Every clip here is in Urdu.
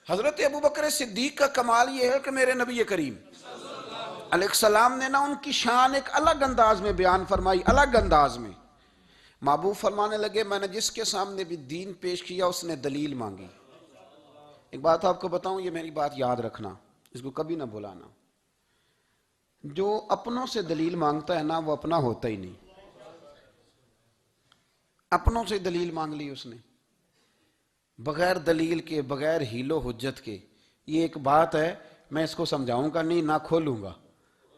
حضرت ابو بکر صدیق کا کمال یہ ہے کہ میرے نبی کریم علیہ السلام نے نا ان کی شان ایک الگ انداز میں بیان فرمائی، الگ انداز میں۔ محبوب فرمانے لگے میں نے جس کے سامنے بھی دین پیش کیا اس نے دلیل مانگی۔ ایک بات آپ کو بتاؤں، یہ میری بات یاد رکھنا، اس کو کبھی نہ بھلانا، جو اپنوں سے دلیل مانگتا ہے نا وہ اپنا ہوتا ہی نہیں۔ اپنوں سے دلیل مانگ لی اس نے، بغیر دلیل کے، بغیر حیل و حجت کے۔ یہ ایک بات ہے، میں اس کو سمجھاؤں گا نہیں، نہ کھولوں گا،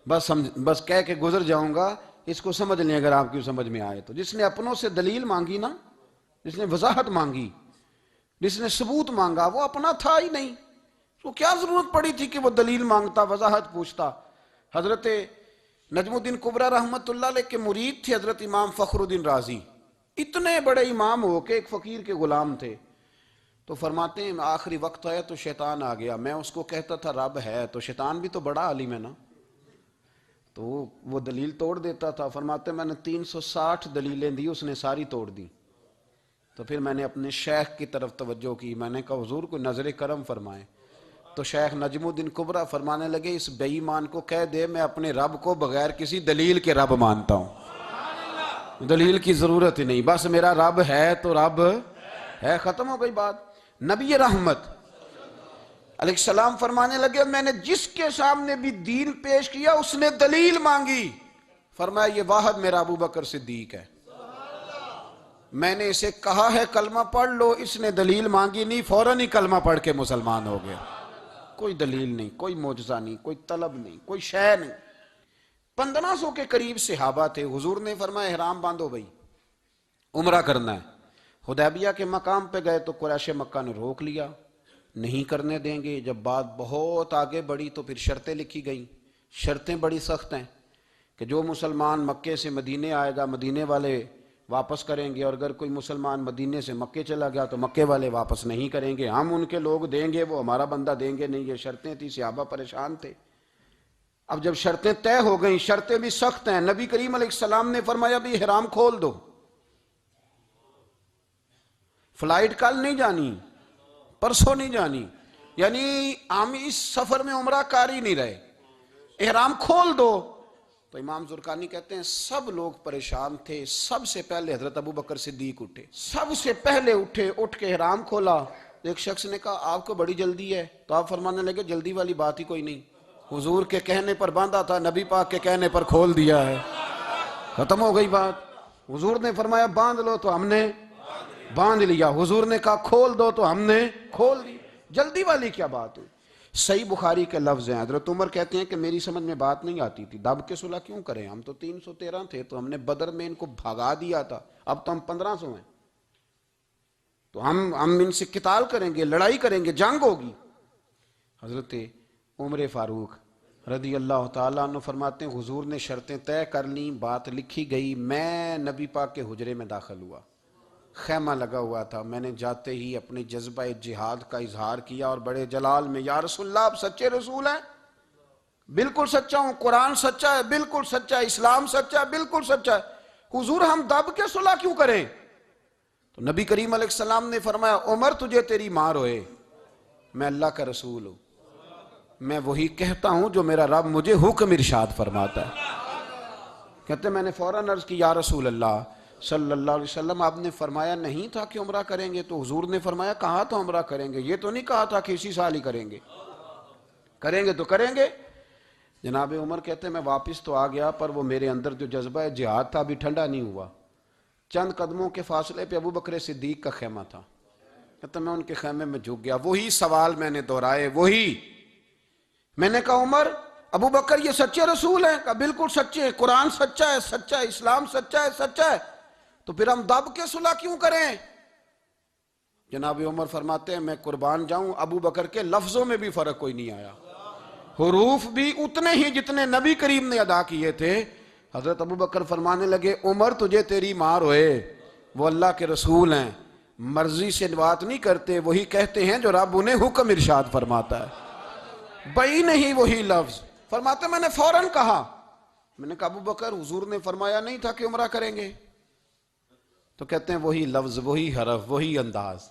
بس کہہ کے گزر جاؤں گا، اس کو سمجھ لیں اگر آپ کی سمجھ میں آئے تو۔ جس نے اپنوں سے دلیل مانگی نا، جس نے وضاحت مانگی، جس نے ثبوت مانگا، وہ اپنا تھا ہی نہیں، تو کیا ضرورت پڑی تھی کہ وہ دلیل مانگتا، وضاحت پوچھتا۔ حضرت نجم الدین کبریٰ رحمت اللہ علیہ کے مرید تھے حضرت امام فخر الدین رازی، اتنے بڑے امام ہو کے ایک فقیر کے غلام تھے۔ تو فرماتے ہیں آخری وقت ہے تو شیطان آ گیا، میں اس کو کہتا تھا رب ہے، تو شیطان بھی تو بڑا عالم ہے نا، تو وہ دلیل توڑ دیتا تھا۔ فرماتے ہیں میں نے 360 دلیلیں دی، اس نے ساری توڑ دی۔ تو پھر میں نے اپنے شیخ کی طرف توجہ کی، میں نے کہا حضور کو نظر کرم فرمائیں۔ تو شیخ نجم الدین کبریٰ فرمانے لگے اس بے ایمان کو کہہ دے میں اپنے رب کو بغیر کسی دلیل کے رب مانتا ہوں، دلیل کی ضرورت ہی نہیں، بس میرا رب ہے تو رب ہے، ختم ہو گئی بات۔ نبی رحمت علیہ السلام فرمانے لگے میں نے جس کے سامنے بھی دین پیش کیا اس نے دلیل مانگی، فرمایا یہ واحد میرا ابو بکر صدیق ہے، میں نے اسے کہا ہے کلمہ پڑھ لو، اس نے دلیل مانگی نہیں، فوراً ہی کلمہ پڑھ کے مسلمان ہو گیا۔ کوئی دلیل نہیں، کوئی معجزہ نہیں، کوئی طلب نہیں، کوئی شے نہیں۔ 1500 کے قریب صحابہ تھے، حضور نے فرمایا احرام باندھو بھائی، عمرہ کرنا ہے۔ حدیبیہ کے مقام پہ گئے تو قریش مکہ نے روک لیا، نہیں کرنے دیں گے۔ جب بات بہت آگے بڑھی تو پھر شرطیں لکھی گئیں، شرطیں بڑی سخت ہیں کہ جو مسلمان مکے سے مدینے آئے گا مدینے والے واپس کریں گے، اور اگر کوئی مسلمان مدینے سے مکے چلا گیا تو مکے والے واپس نہیں کریں گے، ہم ان کے لوگ دیں گے، وہ ہمارا بندہ دیں گے نہیں۔ یہ شرطیں تھی، صحابہ پریشان تھے۔ اب جب شرطیں طے ہو گئیں، شرطیں بھی سخت ہیں، نبی کریم علیہ السلام نے فرمایا بھی احرام کھول دو، فلائٹ کل نہیں جانی، پرسوں نہیں جانی، یعنی ہم اس سفر میں عمرہ کار ہی نہیں رہے، احرام کھول دو۔ تو امام زرقانی کہتے ہیں سب لوگ پریشان تھے، سب سے پہلے حضرت ابو بکر صدیق اٹھے، سب سے پہلے اٹھے، اٹھ کے احرام کھولا۔ ایک شخص نے کہا آپ کو بڑی جلدی ہے، تو آپ فرمانے لگے جلدی والی بات ہی کوئی نہیں، حضور کے کہنے پر باندھا تھا، نبی پاک کے کہنے پر کھول دیا ہے، ختم ہو گئی بات۔ حضور نے فرمایا باندھ لو تو ہم نے باندھ لیا، حضور نے کہا کھول دو تو ہم نے کھول دی، جلدی والی کیا بات ہوئی۔ صحیح بخاری کے لفظ ہیں، حضرت عمر کہتے ہیں کہ میری سمجھ میں بات نہیں آتی تھی، دب کے صلح کیوں کریں، ہم تو 313 تھے، تو ہم نے بدر میں ان کو بھگا دیا تھا، اب تو ہم 1500 ہیں، تو ہم ان سے قتال کریں گے، لڑائی کریں گے، جنگ ہوگی۔ حضرت عمر فاروق رضی اللہ تعالیٰ عنہ فرماتے ہیں حضور نے شرطیں طے کر لیں، بات لکھی گئی، میں نبی پاک کے حجرے میں داخل ہوا، خیمہ لگا ہوا تھا، میں نے جاتے ہی اپنے جذبہ جہاد کا اظہار کیا اور بڑے جلال میں یا رسول اللہ آپ سچے رسول ہیں؟ بالکل سچا ہوں، قرآن سچا ہے، بالکل سچا ہے، اسلام سچا ہے، بالکل سچا ہے، حضور ہم دب کے صلح کیوں کریں؟ تو نبی کریم علیہ السلام نے فرمایا عمر تجھے تیری ماں روئے، میں اللہ کا رسول ہوں، میں وہی کہتا ہوں جو میرا رب مجھے حکم ارشاد فرماتا ہے۔ کہتے میں نے فوراً عرض کی یا رسول اللہ صلی اللہ علیہ وسلم آپ نے فرمایا نہیں تھا کہ عمرہ کریں گے؟ تو حضور نے فرمایا کہا تو عمرہ کریں گے، یہ تو نہیں کہا تھا کہ اسی سال ہی کریں گے، کریں گے تو کریں گے۔ جناب عمر کہتے ہیں میں واپس تو آ گیا پر وہ میرے اندر جو جذبہ جہاد تھا ابھی ٹھنڈا نہیں ہوا۔ چند قدموں کے فاصلے پہ ابو بکر صدیق کا خیمہ تھا، کہتے میں ان کے خیمے میں جھک گیا، وہی سوال میں نے دہرائے، وہی میں نے کہا عمر ابو بکر یہ سچے رسول ہیں؟ کہا بالکل سچے ہیں، قرآن سچا ہے، سچا ہے، اسلام سچا ہے، سچا ہے، تو پھر ہم دب کے صلح کیوں کریں؟ جناب عمر فرماتے ہیں میں قربان جاؤں ابو بکر کے لفظوں میں بھی فرق کوئی نہیں آیا، حروف بھی اتنے ہی جتنے نبی کریم نے ادا کیے تھے۔ حضرت ابو بکر فرمانے لگے عمر تجھے تیری ماں روئے، وہ اللہ کے رسول ہیں، مرضی سے بات نہیں کرتے، وہی کہتے ہیں جو رب انہیں حکم ارشاد فرماتا ہے، بئی نہیں وہی لفظ۔ فرماتے میں نے فوراً کہا، میں نے کہا ابو بکر حضور نے فرمایا نہیں تھا کہ عمرہ کریں گے؟ تو کہتے ہیں وہی لفظ، وہی حرف، وہی انداز،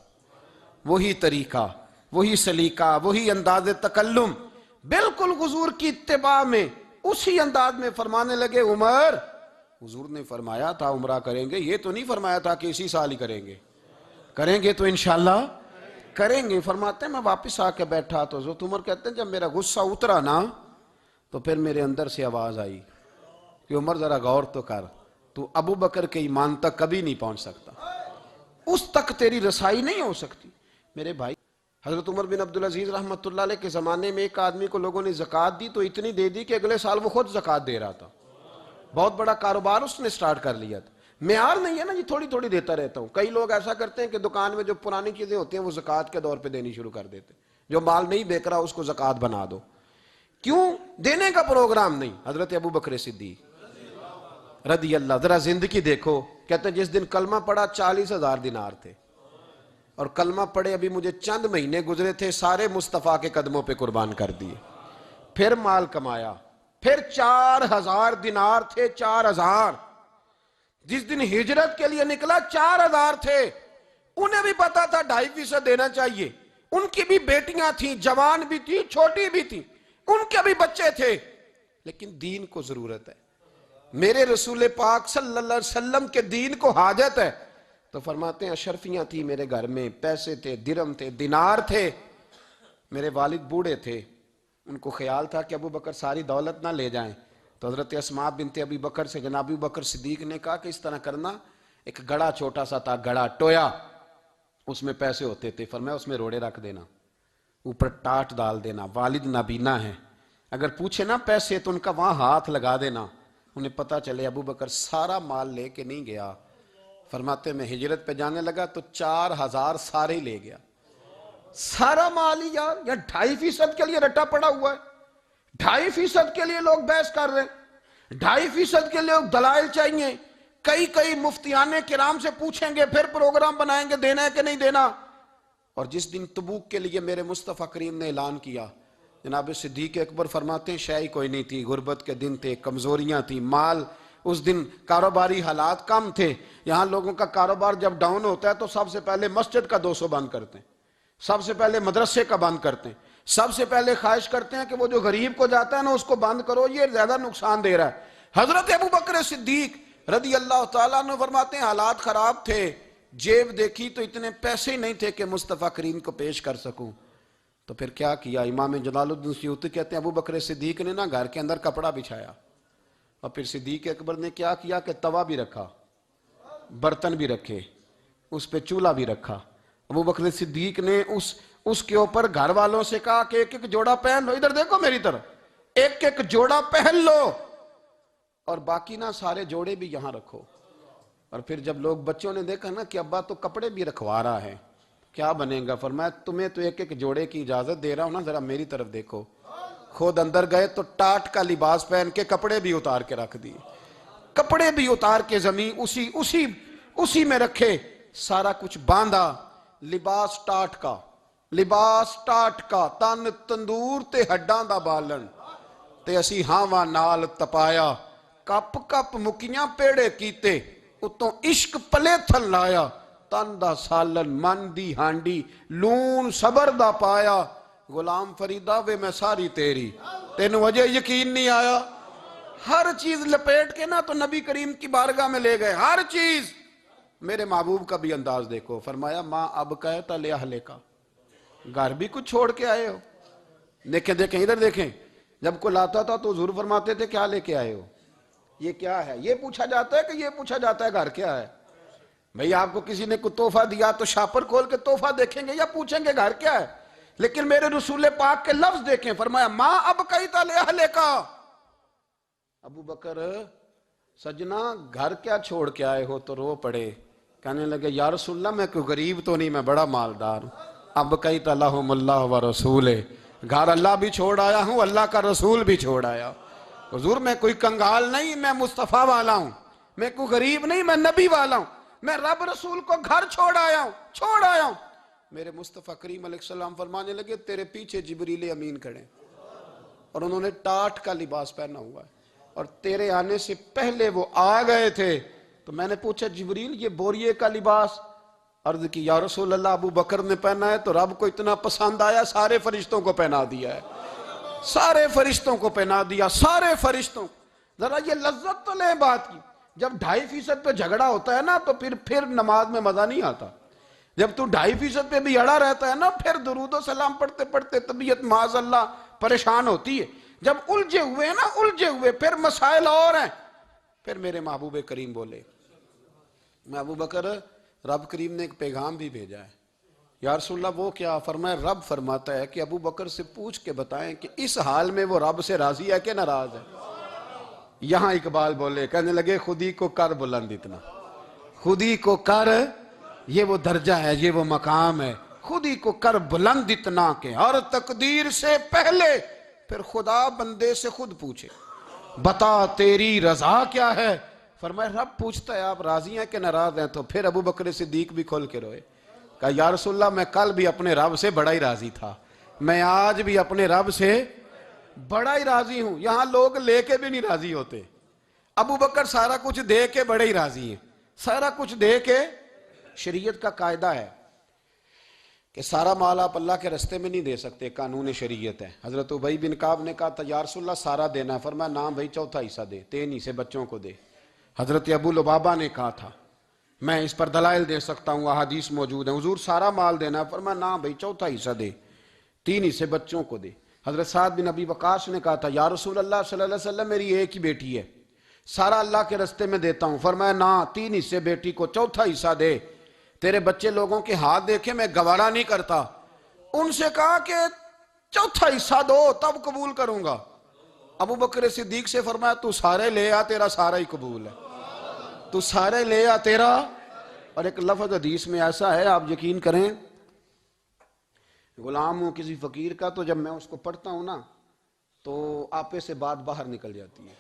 وہی طریقہ، وہی سلیقہ، وہی انداز تکلم، بالکل حضور کی اتباع میں اسی انداز میں فرمانے لگے عمر حضور نے فرمایا تھا عمرہ کریں گے، یہ تو نہیں فرمایا تھا کہ اسی سال ہی کریں گے، کریں گے تو انشاءاللہ کریں گے۔ فرماتے ہیں میں واپس آ کے بیٹھا تو حضرت عمر کہتے ہیں جب میرا غصہ اترا نا تو پھر میرے اندر سے آواز آئی کہ عمر ذرا غور تو کر، تو ابو بکر کے ایمان تک کبھی نہیں پہنچ سکتا، اس تک تیری رسائی نہیں ہو سکتی۔ میرے بھائی حضرت عمر بن عبدالعزیز رحمۃ اللہ علیہ کے زمانے میں ایک آدمی کو لوگوں نے زکوٰۃ دی تو اتنی دے دی کہ اگلے سال وہ خود زکوٰۃ دے رہا تھا، بہت بڑا کاروبار اس نے سٹارٹ کر لیا تھا۔ معیار نہیں ہے نا جی تھوڑی تھوڑی دیتا رہتا ہوں، کئی لوگ ایسا کرتے ہیں کہ دکان میں جو پرانی چیزیں ہوتی ہیں وہ زکوٰۃ کے دور پہ دینی شروع کر دیتے، جو مال نہیں بیک رہا اس کو زکوٰۃ بنا دو، کیوں؟ دینے کا پروگرام نہیں۔ حضرت ابو بکر صدیق رضی اللہ، ذرا زندگی دیکھو، کہتے ہیں جس دن کلمہ پڑا 40,000 دینار تھے، اور کلمہ پڑے ابھی مجھے چند مہینے گزرے تھے، سارے مصطفیٰ کے قدموں پہ قربان کر دیے، پھر مال کمایا، پھر 4,000 دینار تھے، 4,000، جس دن ہجرت کے لیے نکلا 4,000 تھے، انہیں بھی پتا تھا 2.5% دینا چاہیے، ان کی بھی بیٹیاں تھیں، جوان بھی تھی، چھوٹی بھی تھی، ان کے بھی بچے تھے، لیکن دین کو ضرورت ہے، میرے رسول پاک صلی اللہ علیہ وسلم کے دین کو حاجت ہے، تو فرماتے ہیں اشرفیاں تھی میرے گھر میں، پیسے تھے، درہم تھے، دینار تھے، میرے والد بوڑھے تھے، ان کو خیال تھا کہ ابو بکر ساری دولت نہ لے جائیں، تو حضرت اسماء بنت ابی بکر سے جناب ابو بکر صدیق نے کہا کہ اس طرح کرنا، ایک گڑا چھوٹا سا تھا، گڑا ٹویا، اس میں پیسے ہوتے تھے، فرمایا اس میں روڑے رکھ دینا، اوپر ٹاٹ ڈال دینا، والد نابینا ہے، اگر پوچھے نا پیسے تو ان کا وہاں ہاتھ لگا دینا، انہیں پتا چلے ابو بکر سارا مال لے کے نہیں گیا۔ فرماتے میں ہجرت پہ جانے لگا تو 4,000 سارے ہی لے گیا، سارا مال ہی یار، یا 2.5% کے لیے رٹا پڑا ہوا ہے، 2.5% کے لیے لوگ بحث کر رہے ہیں، 2.5% کے لیے لوگ دلائل چاہیے، کئی مفتیان کرام سے پوچھیں گے، پھر پروگرام بنائیں گے دینا ہے کہ نہیں دینا۔ اور جس دن تبوک کے لیے میرے مصطفیٰ کریم نے اعلان کیا، جناب صدیق اکبر فرماتے ہیں شے کوئی نہیں تھی، غربت کے دن تھے، کمزوریاں تھیں، مال اس دن کاروباری حالات کم تھے، یہاں لوگوں کا کاروبار جب ڈاؤن ہوتا ہے تو سب سے پہلے مسجد کا 200 بند کرتے ہیں، سب سے پہلے مدرسے کا بند کرتے ہیں، سب سے پہلے خواہش کرتے ہیں کہ وہ جو غریب کو جاتا ہے نا اس کو بند کرو، یہ زیادہ نقصان دے رہا ہے۔ حضرت ابو بکر صدیق رضی اللہ تعالیٰ عنہ فرماتے ہیں حالات خراب تھے، جیب دیکھی تو اتنے پیسے نہیں تھے کہ مصطفیٰ کریم کو پیش کر سکوں، تو پھر کیا کیا؟ امام جلال الدین سیوطی کہتے ہیں ابو بکر صدیق نے نا گھر کے اندر کپڑا بچھایا، اور پھر صدیق اکبر نے کیا کیا کہ توا بھی رکھا، برتن بھی رکھے، اس پہ چولہا بھی رکھا۔ ابو بکر صدیق نے اس کے اوپر گھر والوں سے کہا کہ ایک ایک جوڑا پہن لو، ادھر دیکھو میری طرف، ایک ایک جوڑا پہن لو، اور باقی نا سارے جوڑے بھی یہاں رکھو۔ اور پھر جب لوگ بچوں نے دیکھا نا کہ ابا تو کپڑے بھی رکھوا رہا ہے، کیا بنے گا؟ فرمایا تمہیں تو ایک ایک جوڑے کی اجازت دے رہا ہوں نا، ذرا میری طرف دیکھو۔ خود اندر گئے تو ٹاٹ کا لباس پہن کے کپڑے بھی اتار کے رکھ دیے، کپڑے بھی اتار کے زمین اسی میں رکھے، سارا کچھ باندھا، لباس ٹاٹ کا، تن تندور تے ہڈاں دا بالن، تے اسی ہاواں نال تپایا، کپ کپ مکیاں پیڑے کیتے، اتوں عشق پلے تھل لایا، تن دا سالن من دی ہانڈی، لون صبر دا پایا، غلام فریدہ وے میں ساری تیری، تینوں وجہ یقین نہیں آیا؟ ہر چیز لپیٹ کے نا تو نبی کریم کی بارگاہ میں لے گئے، ہر چیز۔ میرے محبوب کا بھی انداز دیکھو، فرمایا ماں اب کہتا لے اہلے کا، گھر بھی کچھ چھوڑ کے آئے ہو؟ دیکھیں ادھر دیکھیں، جب کوئی لاتا تھا تو حضور فرماتے تھے کیا لے کے آئے ہو؟ یہ کیا ہے؟ یہ پوچھا جاتا ہے کہ یہ پوچھا جاتا ہے گھر کیا ہے؟ بھئی آپ کو کسی نے کوئی تحفہ دیا تو شاپر کھول کے تحفہ دیکھیں گے یا پوچھیں گے گھر کیا ہے؟ لیکن میرے رسول پاک کے لفظ دیکھیں، فرمایا ماں اب کہتا لے اہلے کا۔ ابو بکر سجنا گھر کیا چھوڑ کے آئے ہو؟ تو رو پڑے، کہنے لگے یا رسول اللہ میں کوئی غریب تو نہیں، میں بڑا مالدار ہوں۔ اب کہتا لہم اللہ و رسولے، گھر اللہ بھی چھوڑ آیا ہوں، اللہ کا رسول بھی چھوڑ آیا۔ حضور میں کوئی کنگال نہیں، میں مصطفیٰ والا ہوں، میں کوئی غریب نہیں، میں نبی والا ہوں، میں رب رسول کو گھر چھوڑ آیا ہوں۔ میرے مصطفیٰ کریم علیہ السلام فرمانے لگے تیرے پیچھے جبریل امین کھڑے، اور انہوں نے ٹاٹ کا لباس پہنا ہوا ہے، اور تیرے آنے سے پہلے وہ آ گئے تھے۔ تو میں نے پوچھا جبریل یہ بوریے کا لباس، عرض کی یا رسول اللہ ابو بکر نے پہنا ہے تو رب کو اتنا پسند آیا سارے فرشتوں کو پہنا دیا ہے، سارے فرشتوں کو پہنا دیا، سارے فرشتوں۔ ذرا یہ لذت تو لیں بات کی، جب 2.5% پہ جھگڑا ہوتا ہے نا تو پھر نماز میں مزہ نہیں آتا۔ جب تو 2.5% پہ بھی اڑا رہتا ہے نا، پھر درود و سلام پڑھتے پڑھتے طبیعت معاذ اللہ پریشان ہوتی ہے۔ جب الجھے ہوئے نا، الجھے ہوئے، پھر مسائل اور ہیں، پھر میرے محبوب کریم بولے، میں ابو بکر رب کریم نے ایک پیغام بھی بھیجا ہے۔ یا رسول اللہ وہ کیا؟ فرمایا رب فرماتا ہے کہ ابو بکر سے پوچھ کے بتائیں کہ اس حال میں وہ رب سے راضی ہے کہ ناراض ہے۔ یہاں اقبال بولے، کہنے لگے خودی کو کر بلند اتنا، خودی کو کر، یہ وہ درجہ ہے، یہ وہ مقام ہے، خودی کو کر بلند اتنا کہ ہر تقدیر سے پہلے پھر خدا بندے سے خود پوچھے بتا تیری رضا کیا ہے۔ فرمایا رب پوچھتا ہے آپ راضی ہیں کہ ناراض ہیں؟ تو پھر ابو بکر صدیق بھی کھول کے روئے، کہا یا رسول اللہ میں کل بھی اپنے رب سے بڑا ہی راضی تھا، میں آج بھی اپنے رب سے بڑا ہی راضی ہوں۔ یہاں لوگ لے کے بھی نہیں راضی ہوتے، ابو بکر سارا کچھ دے کے بڑے ہی راضی ہیں، سارا کچھ دے کے۔ شریعت کا قاعدہ ہے کہ سارا مال آپ اللہ کے رستے میں نہیں دے سکتے، قانون شریعت ہے۔ حضرت ابی بن کعب نے کہا تھا یا رسول اللہ سارا دینا ہے، فرمایا نام بھائی چوتھا حصہ دے، 3 حصے بچوں کو دے۔ حضرت ابو لبابہ نے کہا تھا میں اس پر دلائل دے سکتا ہوں، احادیث موجود ہیں، حضور سارا مال دینا ہے، فرمایا نہ بھائی چوتھا حصہ دے، 3 حصے بچوں کو دے۔ حضرت سعد بن ابی وقاص نے کہا تھا یا رسول اللہ صلی اللہ علیہ وسلم میری ایک ہی بیٹی ہے، سارا اللہ کے رستے میں دیتا ہوں، فرمایا نہ 3 حصے بیٹی کو، چوتھا حصہ دے، تیرے بچے لوگوں کے ہاتھ دیکھے میں گوارا نہیں کرتا۔ ان سے کہا کہ چوتھا حصہ دو تب قبول کروں گا۔ ابو بکر صدیق سے فرمایا تو سارے لے آ، تیرا سارا ہی قبول ہے، تو سارے لے آ تیرا۔ اور ایک لفظ حدیث میں ایسا ہے آپ یقین کریں، غلام ہوں کسی فقیر کا تو جب میں اس کو پڑھتا ہوں نا تو آپے سے بات باہر نکل جاتی ہے۔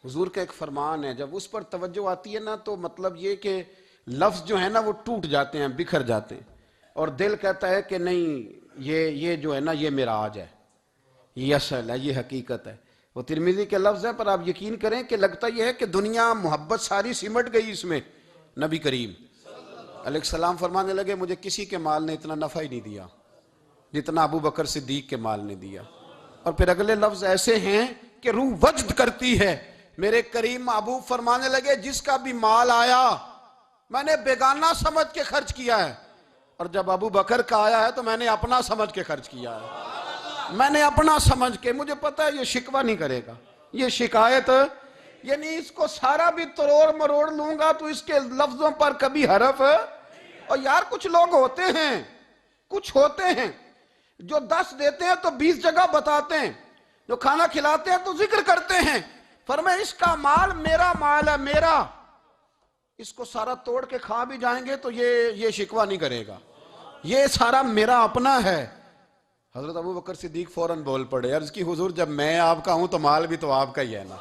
حضور کا ایک فرمان ہے، جب اس پر توجہ آتی ہے نا تو مطلب یہ کہ لفظ جو ہے نا وہ ٹوٹ جاتے ہیں، بکھر جاتے ہیں، اور دل کہتا ہے کہ نہیں یہ جو ہے نا یہ معراج ہے، یہ اصل ہے، یہ حقیقت ہے۔ وہ ترمذی کے لفظ ہے پر آپ یقین کریں کہ لگتا یہ ہے کہ دنیا محبت ساری سمٹ گئی اس میں۔ نبی کریم علیہ السلام فرمانے لگے مجھے کسی کے مال نے اتنا نفع ہی نہیں دیا جتنا ابو بکر صدیق کے مال نے دیا۔ اور پھر اگلے لفظ ایسے ہیں کہ روح وجد کرتی ہے۔ میرے کریم محبوب فرمانے لگے جس کا بھی مال آیا میں نے بیگانہ سمجھ کے خرچ کیا ہے، اور جب ابو بکر کا آیا ہے تو میں نے اپنا سمجھ کے خرچ کیا ہے، میں نے اپنا سمجھ کے، مجھے پتا ہے یہ شکوہ نہیں کرے گا، یہ شکایت، یعنی اس کو سارا بھی تروڑ مروڑ لوں گا تو اس کے لفظوں پر کبھی حرف۔ اور یار کچھ لوگ ہوتے ہیں، کچھ ہوتے ہیں جو 10 دیتے ہیں تو 20 جگہ بتاتے ہیں، جو کھانا کھلاتے ہیں تو ذکر کرتے ہیں، فرمایا اس کا مال میرا مال ہے، میرا، اس کو سارا توڑ کے کھا بھی جائیں گے تو یہ شکوہ نہیں کرے گا، یہ سارا میرا اپنا ہے۔ حضرت ابو بکر صدیق فوراً بول پڑے، عرض کی حضور جب میں آپ کا ہوں تو مال بھی تو آپ کا ہی ہے نا۔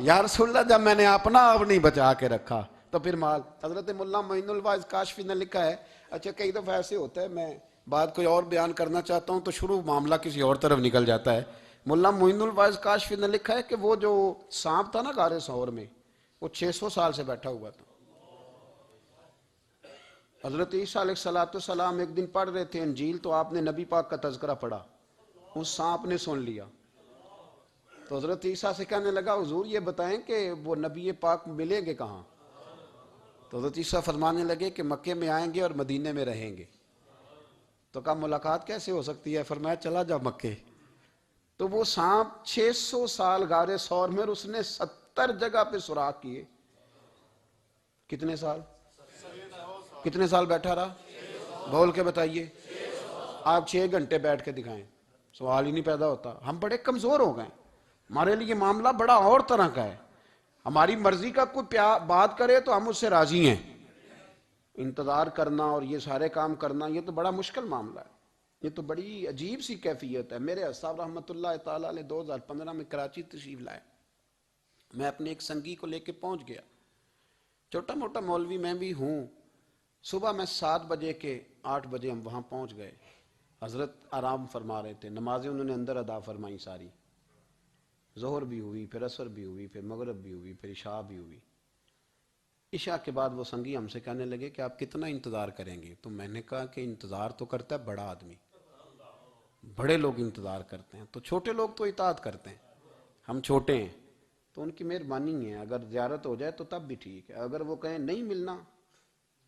یا رسول اللہ جب میں نے اپنا آپ نہیں بچا کے رکھا تو پھر مال۔ حضرت مولانا معین الواعظ کاشفی نے لکھا ہے، اچھا کئی دفعہ ایسے ہوتا ہے میں بات کوئی اور بیان کرنا چاہتا ہوں تو شروع معاملہ کسی اور طرف نکل جاتا ہے۔ مولانا معین الواعظ کاشفی نے لکھا ہے کہ وہ جو سانپ تھا نا غار ثور میں، وہ 600 سال سے بیٹھا ہوا تھا۔ حضرت عیسیٰ علیہ السلام ایک دن پڑھ رہے تھے انجیل تو آپ نے نبی پاک کا تذکرہ پڑھا، اس سانپ نے سن لیا تو حضرت عیسیٰ سے کہنے لگا حضور یہ بتائیں کہ وہ نبی پاک ملیں گے کہاں؟ تو حضرت عیسیٰ فرمانے لگے کہ مکے میں آئیں گے اور مدینے میں رہیں گے۔ تو کہا ملاقات کیسے ہو سکتی ہے؟ فرمایا چلا جا مکے۔ تو وہ سانپ 600 سال غار ثور میں، اور اس نے 70 جگہ پہ سوراخ کیے۔ کتنے سال؟ کتنے سال بیٹھا رہا؟ بول کے بتائیے۔ آپ 6 گھنٹے بیٹھ کے دکھائیں، سوال ہی نہیں پیدا ہوتا۔ ہم بڑے کمزور ہو گئے، ہمارے لیے معاملہ بڑا اور طرح کا ہے، ہماری مرضی کا کوئی بات کرے تو ہم اس سے راضی ہیں، انتظار کرنا اور یہ سارے کام کرنا یہ تو بڑا مشکل معاملہ ہے، یہ تو بڑی عجیب سی کیفیت ہے۔ میرے صاحب رحمۃ اللہ تعالیٰ علیہ 2015 میں کراچی تشریف لائے، میں اپنے ایک سنگی کو لے کے پہنچ گیا، چھوٹا موٹا مولوی میں بھی ہوں۔ صبح میں 7 بجے کے 8 بجے ہم وہاں پہنچ گئے، حضرت آرام فرما رہے تھے، نمازیں انہوں نے اندر ادا فرمائی ساری، ظہر بھی ہوئی، پھر عصر بھی ہوئی، پھر مغرب بھی ہوئی، پھر عشاء بھی ہوئی۔ عشاء کے بعد وہ سنگی ہم سے کہنے لگے کہ آپ کتنا انتظار کریں گے؟ تو میں نے کہا کہ انتظار تو کرتا ہے بڑا آدمی، بڑے لوگ انتظار کرتے ہیں، تو چھوٹے لوگ تو اطاعت کرتے ہیں، ہم چھوٹے ہیں تو ان کی مہربانی ہے، اگر زیارت ہو جائے تو تب بھی ٹھیک ہے، اگر وہ کہیں نہیں ملنا،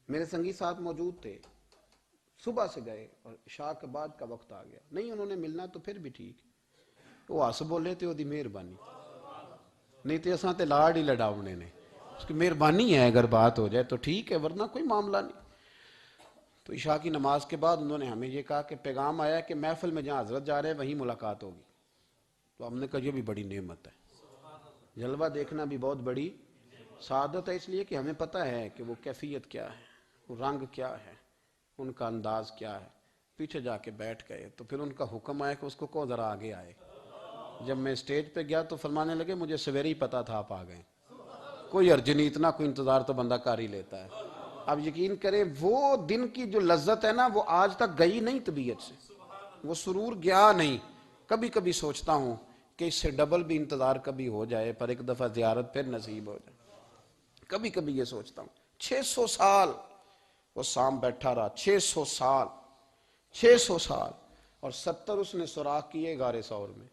میرے سنگی ساتھ موجود تھے، صبح سے گئے اور عشاء کے بعد کا وقت آ گیا، نہیں انہوں نے ملنا تو پھر بھی ٹھیک، وہ ہس بولے تھے وہ مہربانی، نہیں تو اساں تے لاڑ ہی لڑاونے نے، اس کی مہربانی ہے، اگر بات ہو جائے تو ٹھیک ہے ورنہ کوئی معاملہ نہیں۔ تو عشاء کی نماز کے بعد انہوں نے ہمیں یہ کہا کہ پیغام آیا کہ محفل میں جہاں حضرت جا رہے ہیں وہیں ملاقات ہوگی، تو ہم نے کہا یہ بھی بڑی نعمت ہے، جلوہ دیکھنا بھی بہت بڑی سعادت ہے، اس لیے کہ ہمیں پتہ ہے کہ وہ کیفیت کیا ہے، وہ رنگ کیا ہے، ان کا انداز کیا ہے۔ پیچھے جا کے بیٹھ گئے تو پھر ان کا حکم آیا کہ اس کو ذرا آگے آئے۔ جب میں اسٹیج پہ گیا تو فرمانے لگے مجھے سویرے ہی پتا تھا آپ آ گئے، کوئی عرض نہیں، اتنا کوئی انتظار تو بندہ کر ہی لیتا ہے۔ اب یقین کریں وہ دن کی جو لذت ہے نا وہ آج تک گئی نہیں طبیعت سے، وہ سرور گیا نہیں۔ کبھی کبھی سوچتا ہوں کہ اس سے ڈبل بھی انتظار کبھی ہو جائے پر ایک دفعہ زیارت پھر نصیب ہو جائے، کبھی کبھی یہ سوچتا ہوں۔ 600 سال وہ سام بیٹھا رہا، 600 سال، 600 سال، اور 70 اس نے سوراخ کیے غار ثور میں،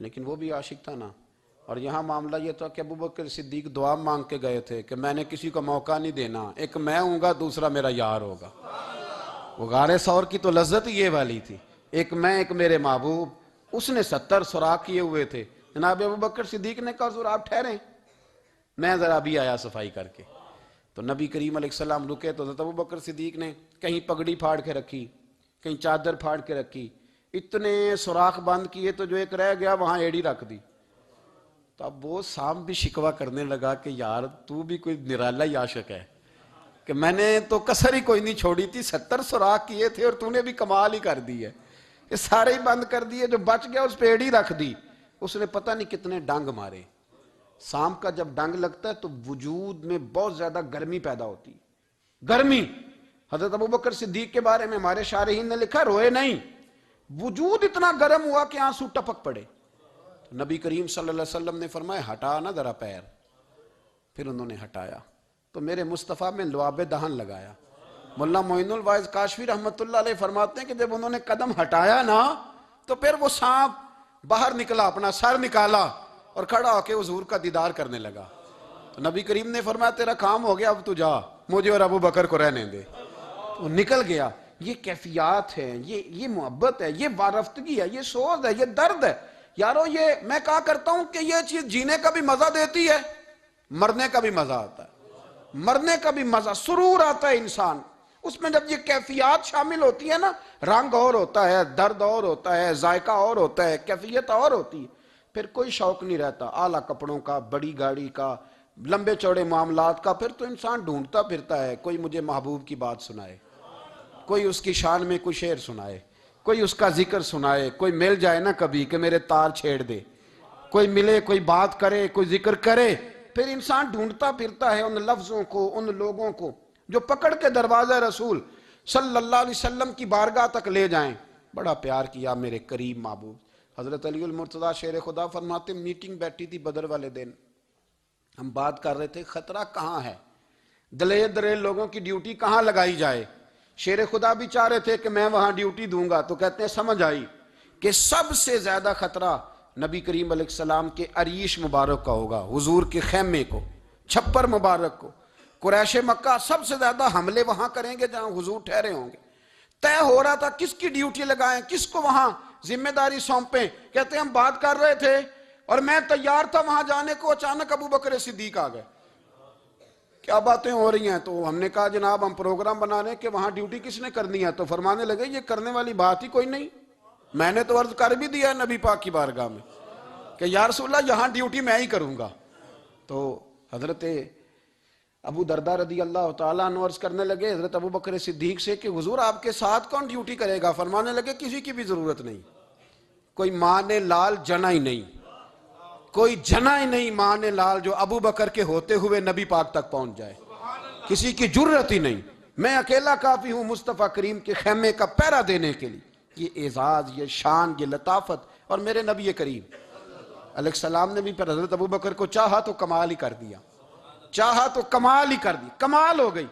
لیکن وہ بھی عاشق تھا نا۔ اور یہاں معاملہ یہ تھا کہ ابوبکر صدیق دعا مانگ کے گئے تھے کہ میں نے کسی کو موقع نہیں دینا، ایک میں ہوں گا دوسرا میرا یار ہوگا۔ وہ غار ثور کی تو لذت یہ والی تھی، ایک میں ایک میرے محبوب، اس نے 70 سوراخ کیے ہوئے تھے۔ جناب ابوبکر صدیق نے کہا حضور آپ ٹھہریں، میں ذرا بھی آیا صفائی کر کے۔ تو نبی کریم علیہ السلام رکے تو حضرت ابوبکر صدیق نے کہیں پگڑی پھاڑ کے رکھی، کہیں چادر پھاڑ کے رکھی، اتنے سوراخ بند کیے تو جو ایک رہ گیا وہاں ایڑی رکھ دی۔ تو اب وہ سام بھی شکوہ کرنے لگا کہ یار تو بھی کوئی نرالا ہی عاشق ہے کہ میں نے تو کسر ہی کوئی نہیں چھوڑی تھی، 70 سوراخ کیے تھے اور تو نے بھی کمال ہی کر دی ہے، یہ سارے ہی بند کر دیے، جو بچ گیا اس پہ ایڑی رکھ دی۔ اس نے پتہ نہیں کتنے ڈنگ مارے۔ سام کا جب ڈنگ لگتا ہے تو وجود میں بہت زیادہ گرمی پیدا ہوتی ہے، گرمی۔ حضرت ابوبکر صدیق کے بارے میں ہمارے شارحین نے لکھا روئے نہیں، وجود اتنا گرم ہوا کہ آنسو ٹپک پڑے۔ نبی کریم صلی اللہ علیہ وسلم نے فرمایا ہٹا نا ذرا پیر، پھر انہوں نے ہٹایا تو میرے مصطفیٰ میں لعاب دہن لگایا۔ مولانا معین الواعظ کاشفی رحمۃ اللہ علیہ فرماتے ہیں کہ جب انہوں نے قدم ہٹایا نا تو پھر وہ سانپ باہر نکلا، اپنا سر نکالا اور کھڑا ہو کے حضور کا دیدار کرنے لگا۔ تو نبی کریم نے فرمایا تیرا کام ہو گیا، اب تو جا، مجھے اور ابو بکر کو رہنے دے۔ وہ نکل گیا۔ یہ کیفیات ہے، یہ محبت ہے، یہ وارفتگی ہے، یہ سوز ہے، یہ درد ہے۔ یارو یہ میں کہا کرتا ہوں کہ یہ چیز جینے کا بھی مزہ دیتی ہے، مرنے کا بھی مزہ آتا ہے، مرنے کا بھی مزہ، سرور آتا ہے انسان اس میں جب یہ کیفیات شامل ہوتی ہے نا، رنگ اور ہوتا ہے، درد اور ہوتا ہے، ذائقہ اور ہوتا ہے، کیفیت اور ہوتی ہے، پھر کوئی شوق نہیں رہتا اعلیٰ کپڑوں کا، بڑی گاڑی کا، لمبے چوڑے معاملات کا۔ پھر تو انسان ڈھونڈتا پھرتا ہے کوئی مجھے محبوب کی بات سنائے، کوئی اس کی شان میں کوئی شعر سنائے، کوئی اس کا ذکر سنائے، کوئی مل جائے نا کبھی کہ میرے تار چھیڑ دے، کوئی ملے، کوئی بات کرے، کوئی ذکر کرے۔ پھر انسان ڈھونڈتا پھرتا ہے ان لفظوں کو، ان لوگوں کو جو پکڑ کے دروازہ رسول صلی اللہ علیہ وسلم کی بارگاہ تک لے جائیں۔ بڑا پیار کیا میرے قریب محبوب۔ حضرت علی المرتضیٰ شیر خدا فرماتے میٹنگ بیٹھی تھی بدر والے دن، ہم بات کر رہے تھے خطرہ کہاں ہے، دلیر دلیر لوگوں کی ڈیوٹی کہاں لگائی جائے۔ شیر خدا بھی چاہ رہے تھے کہ میں وہاں ڈیوٹی دوں گا، تو کہتے ہیں سمجھ آئی کہ سب سے زیادہ خطرہ نبی کریم علیہ السلام کے عریش مبارک کا ہوگا، حضور کے خیمے کو، چھپر مبارک کو۔ قریش مکہ سب سے زیادہ حملے وہاں کریں گے جہاں حضور ٹھہرے ہوں گے۔ طے ہو رہا تھا کس کی ڈیوٹی لگائیں، کس کو وہاں ذمہ داری سونپیں۔ کہتے ہیں ہم بات کر رہے تھے اور میں تیار تھا وہاں جانے کو، اچانک ابو بکر صدیق آ گئے۔ کیا باتیں ہو رہی ہیں؟ تو ہم نے کہا جناب ہم پروگرام بنا رہے ہیں کہ وہاں ڈیوٹی کس نے کرنی ہے؟ تو فرمانے لگے یہ کرنے والی بات ہی کوئی نہیں، میں نے تو عرض کر بھی دیا نبی پاک کی بارگاہ میں کہ یا رسول اللہ یہاں ڈیوٹی میں ہی کروں گا۔ تو حضرت ابو دردہ رضی اللہ تعالیٰ عنہ عرض کرنے لگے حضرت ابو بکر صدیق سے کہ حضور آپ کے ساتھ کون ڈیوٹی کرے گا؟ فرمانے لگے کسی کی بھی ضرورت نہیں، کوئی ماں نے لال جنا ہی نہیں، کوئی جنا ہی نہیں ماں نے لال جو ابو بکر کے ہوتے ہوئے نبی پاک تک پہنچ جائے، کسی کی جرت ہی نہیں، میں اکیلا کافی ہوں مصطفیٰ کریم کے خیمے کا پہرا دینے کے لیے۔ یہ اعزاز، یہ شان، یہ لطافت، اور میرے نبی کریم علیہ السلام نے بھی پھر حضرت ابو بکر کو چاہا تو کمال ہی کر دیا۔ چاہا تو کمال ہی کر دی، کمال ہو گئی۔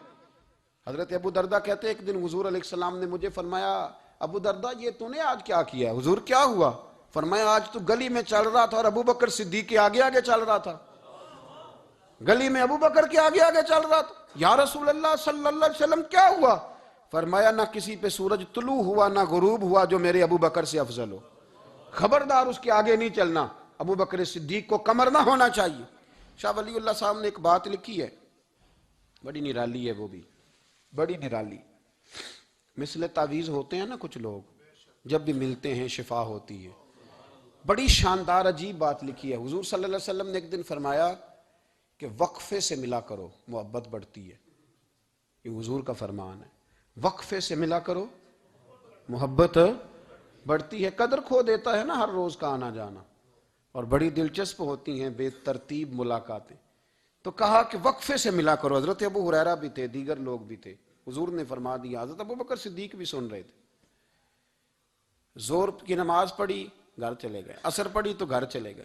حضرت ابو دردہ کہتے ہیں ایک دن حضور علیہ السلام نے مجھے فرمایا ابو دردہ یہ تو نے آج کیا کیا ہے؟ حضور کیا ہوا؟ فرمایا آج تو گلی میں چل رہا تھا اور ابو بکر صدیق کے آگے آگے چل رہا تھا، گلی میں ابو بکر کے آگے آگے چل رہا تھا۔ یا رسول اللہ صلی اللہ علیہ وسلم کیا ہوا؟ فرمایا نہ کسی پہ سورج طلوع ہوا نہ غروب ہوا جو میرے ابو بکر سے افضل ہو، خبردار اس کے آگے نہیں چلنا، ابو بکر صدیق کو کمر نہ ہونا چاہیے۔ شاہ ولی اللہ صاحب نے ایک بات لکھی ہے، بڑی نرالی ہے، وہ بھی بڑی نرالی۔ مثل تعویذ ہوتے ہیں نا کچھ لوگ، جب بھی ملتے ہیں شفا ہوتی ہے۔ بڑی شاندار عجیب بات لکھی ہے۔ حضور صلی اللہ علیہ وسلم نے ایک دن فرمایا کہ وقفے سے ملا کرو محبت بڑھتی ہے، یہ حضور کا فرمان ہے، وقفے سے ملا کرو محبت بڑھتی ہے۔ قدر کھو دیتا ہے نا ہر روز کا آنا جانا، اور بڑی دلچسپ ہوتی ہیں بے ترتیب ملاقاتیں۔ تو کہا کہ وقفے سے ملا کرو۔ حضرت ابو ہریرہ بھی تھے، دیگر لوگ بھی تھے، حضور نے فرما دیا۔ حضرت ابو بکر صدیق بھی سن رہے تھے۔ زور کی نماز پڑھی گھر چلے گئے، عصر پڑھی تو گھر چلے گئے،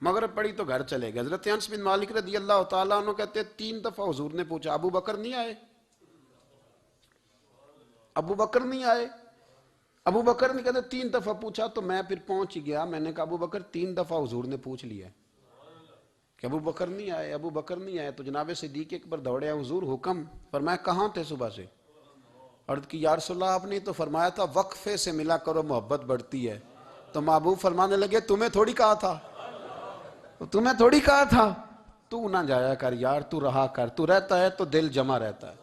مغرب پڑھی تو گھر چلے گئے۔ حضرت انس بن مالک رضی اللہ تعالیٰ عنہ کہتے ہیں 3 دفعہ حضور نے پوچھا ابو بکر نہیں آئے؟ ابو بکر نہیں آئے؟ ابو بکر نے کہتے 3 دفعہ پوچھا تو میں پھر پہنچ گیا، میں نے کہا ابو بکر 3 دفعہ حضور نے پوچھ لیا کہ ابو بکر نہیں آئے، ابو بکر نہیں آئے۔ تو جناب صدیق اکبر دوڑے، حضور حکم؟ فرمایا کہاں تھے صبح سے؟ عرض کی یا رسول اللہ آپ نے تو فرمایا تھا وقفے سے ملا کرو محبت بڑھتی ہے۔ تو محبوب فرمانے لگے تمہیں تھوڑی کہا تھا، تمہیں تھوڑی کہا تھا، تو نہ جایا کر یار، تو رہا کر، تو رہتا ہے تو دل جمع رہتا ہے،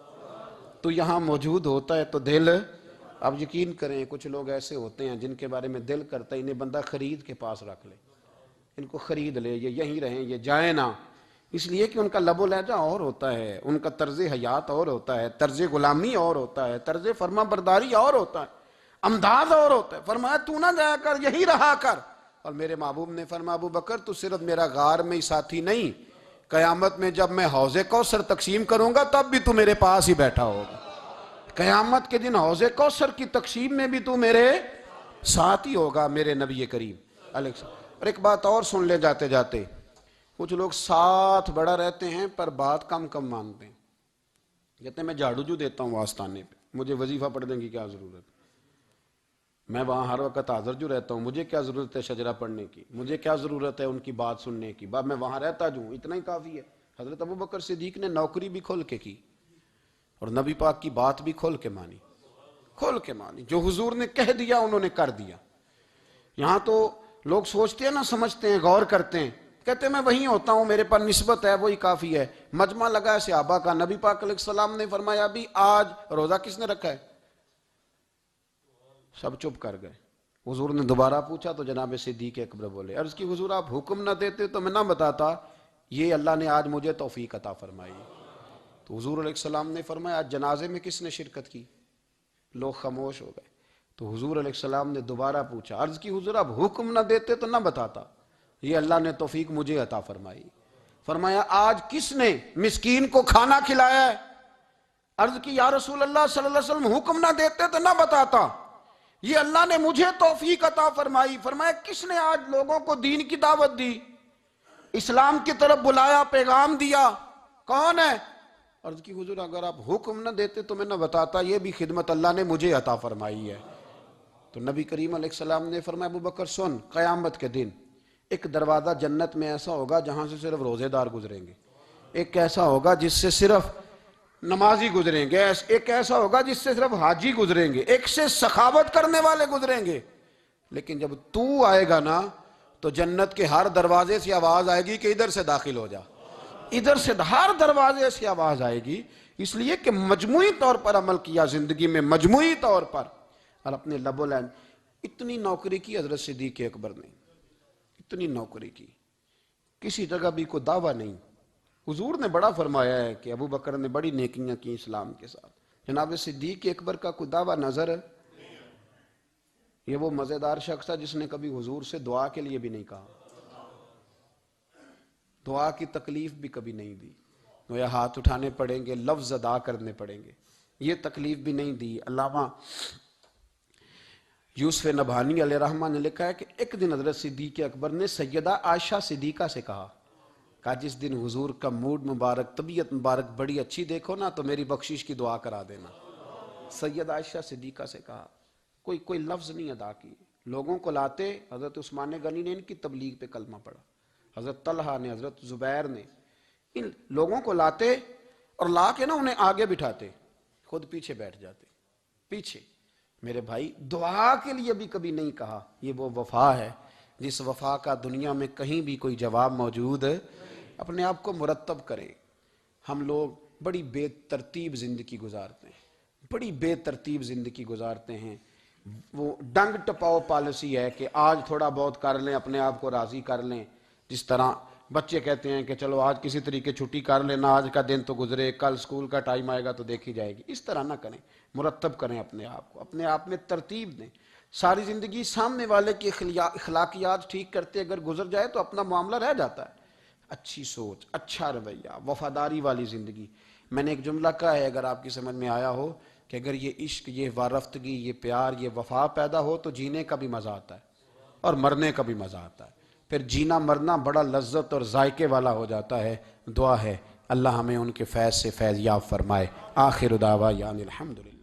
تو یہاں موجود ہوتا ہے تو دل۔ اب یقین کریں کچھ لوگ ایسے ہوتے ہیں جن کے بارے میں دل کرتا ہے انہیں بندہ خرید کے پاس رکھ لے، ان کو خرید لے، یہ یہیں رہیں، یہ جائیں نہ، اس لیے کہ ان کا لب و لہجہ اور ہوتا ہے، ان کا طرز حیات اور ہوتا ہے، طرز غلامی اور ہوتا ہے، طرز فرما برداری اور ہوتا ہے، انداز اور ہوتا ہے۔ فرمایا تو نہ جایا کر، یہی رہا کر۔ اور میرے محبوب نے فرمایا ابو بکر تو صرف میرا غار میں ہی ساتھی نہیں، قیامت میں جب میں حوض کوثر تقسیم کروں گا تب بھی تو میرے پاس ہی بیٹھا ہوگا، قیامت کے دن حوض کوثر کی تقسیم میں بھی تو میرے ساتھ ہی ہوگا، میرے نبی کریم علیہ السلام۔ اور ایک بات اور سن لے جاتے جاتے، کچھ لوگ ساتھ بڑا رہتے ہیں پر بات کم کم مانتے ہیں، کہتے ہیں میں جھاڑو جو دیتا ہوں آستانے پہ، مجھے وظیفہ پڑھنے کی کیا ضرورت، میں وہاں ہر وقت حاضر جو رہتا ہوں، مجھے کیا ضرورت ہے شجرہ پڑھنے کی، مجھے کیا ضرورت ہے ان کی بات سننے کی، میں وہاں رہتا جو ہوں اتنا ہی کافی ہے۔ حضرت ابو بکر صدیق نے نوکری بھی کھول کے کی اور نبی پاک کی بات بھی کھول کے مانی، کھول کے مانی، جو حضور نے کہہ دیا انہوں نے کر دیا۔ یہاں تو لوگ سوچتے ہیں نا، سمجھتے ہیں، غور کرتے ہیں، کہتے ہیں میں وہیں ہوتا ہوں، میرے پاس نسبت ہے، وہی کافی ہے۔ مجمع لگا ہے صحابہ کا، نبی پاک علیہ السلام نے فرمایا ابھی آج روزہ کس نے رکھا ہے؟ سب چپ کر گئے۔ حضور نے دوبارہ پوچھا تو جناب صدیق اکبر بولے، عرض کی حضور آپ حکم نہ دیتے تو میں نہ بتاتا، یہ اللہ نے آج مجھے توفیق عطا فرمائی۔ تو حضور علیہ السلام نے فرمایا آج جنازے میں کس نے شرکت کی؟ لوگ خاموش ہو گئے۔ تو حضور علیہ السلام نے دوبارہ پوچھا، عرض کی حضور آپ حکم نہ دیتے تو نہ بتاتا، یہ اللہ نے توفیق مجھے عطا فرمائی۔ فرمایا آج کس نے مسکین کو کھانا کھلایا ہے؟ عرض کی یا رسول اللہ صلی اللہ علیہ وسلم حکم نہ دیتے تو نہ بتاتا، یہ اللہ نے مجھے توفیق عطا فرمائی۔ فرمایا کس نے آج لوگوں کو دین کی دعوت دی، اسلام کی طرف بلایا، پیغام دیا، کون ہے؟ عرض کی حضور اگر آپ حکم نہ دیتے تو میں نہ بتاتا، یہ بھی خدمت اللہ نے مجھے عطا فرمائی ہے۔ تو نبی کریم علیہ السلام نے فرمایا ابو بکر سن، قیامت کے دن ایک دروازہ جنت میں ایسا ہوگا جہاں سے صرف روزے دار گزریں گے، ایک ایسا ہوگا جس سے صرف نمازی گزریں گے، ایک ایسا ہوگا جس سے صرف حاجی گزریں گے، ایک سے سخاوت کرنے والے گزریں گے۔ لیکن جب تو آئے گا نا تو جنت کے ہر دروازے سے آواز آئے گی کہ ادھر سے داخل ہو جا، ادھر سے ہر دروازے سے آواز آئے گی، اس لیے کہ مجموعی طور پر عمل کیا زندگی میں، مجموعی طور پر، اور اپنے لب و لہجے۔ اتنی نوکری کی حضرت صدیق اکبر نے، اتنی نوکری کی، کسی جگہ بھی کوئی دعویٰ نہیں۔ حضور نے بڑا فرمایا ہے کہ ابو بکر نے بڑی نیکیاں کی اسلام کے ساتھ، جناب صدیق اکبر کا کوئی دعویٰ نظر ہے؟ یہ وہ مزیدار شخص تھا جس نے کبھی حضور سے دعا کے لیے بھی نہیں کہا، دعا کی تکلیف بھی کبھی نہیں دی، گویا ہاتھ اٹھانے پڑیں گے، لفظ ادا کرنے پڑیں گے، یہ تکلیف بھی نہیں دی۔ علامہ یوسف نبہانی علیہ رحمہ نے لکھا ہے کہ ایک دن حضرت صدیق اکبر نے سیدہ عائشہ صدیقہ سے کہا کہا جس دن حضور کا موڈ مبارک، طبیعت مبارک بڑی اچھی دیکھو نا تو میری بخشش کی دعا کرا دینا۔ سید عائشہ صدیقہ سے کہا، کوئی لفظ نہیں ادا کی، لوگوں کو لاتے، حضرت عثمان غنی نے ان کی تبلیغ پہ کلمہ پڑھا، حضرت طلحہ نے، حضرت زبیر نے، ان لوگوں کو لاتے اور لا کے نا انہیں آگے بٹھاتے، خود پیچھے بیٹھ جاتے، پیچھے۔ میرے بھائی دعا کے لیے بھی کبھی نہیں کہا، یہ وہ وفا ہے جس وفا کا دنیا میں کہیں بھی کوئی جواب موجود ہے۔ اپنے آپ کو مرتب کریں۔ ہم لوگ بڑی بے ترتیب زندگی گزارتے ہیں، بڑی بے ترتیب زندگی گزارتے ہیں۔ وہ ڈنگ ٹپاؤ پالیسی ہے کہ آج تھوڑا بہت کر لیں، اپنے آپ کو راضی کر لیں۔ جس طرح بچے کہتے ہیں کہ چلو آج کسی طریقے چھٹی کر لینا، آج کا دن تو گزرے، کل سکول کا ٹائم آئے گا تو دیکھی جائے گی۔ اس طرح نہ کریں، مرتب کریں اپنے آپ کو، اپنے آپ میں ترتیب دیں۔ ساری زندگی سامنے والے کی اخلاقیات ٹھیک کرتے اگر گزر جائے تو اپنا معاملہ رہ جاتا ہے۔ اچھی سوچ، اچھا رویہ، وفاداری والی زندگی۔ میں نے ایک جملہ کہا ہے، اگر آپ کی سمجھ میں آیا ہو، کہ اگر یہ عشق، یہ وارفتگی، یہ پیار، یہ وفا پیدا ہو تو جینے کا بھی مزہ آتا ہے اور مرنے کا بھی مزہ آتا ہے۔ پھر جینا مرنا بڑا لذت اور ذائقے والا ہو جاتا ہے۔ دعا ہے اللہ ہمیں ان کے فیض سے فیض یاب فرمائے۔ آخر دعوانا الحمدللہ۔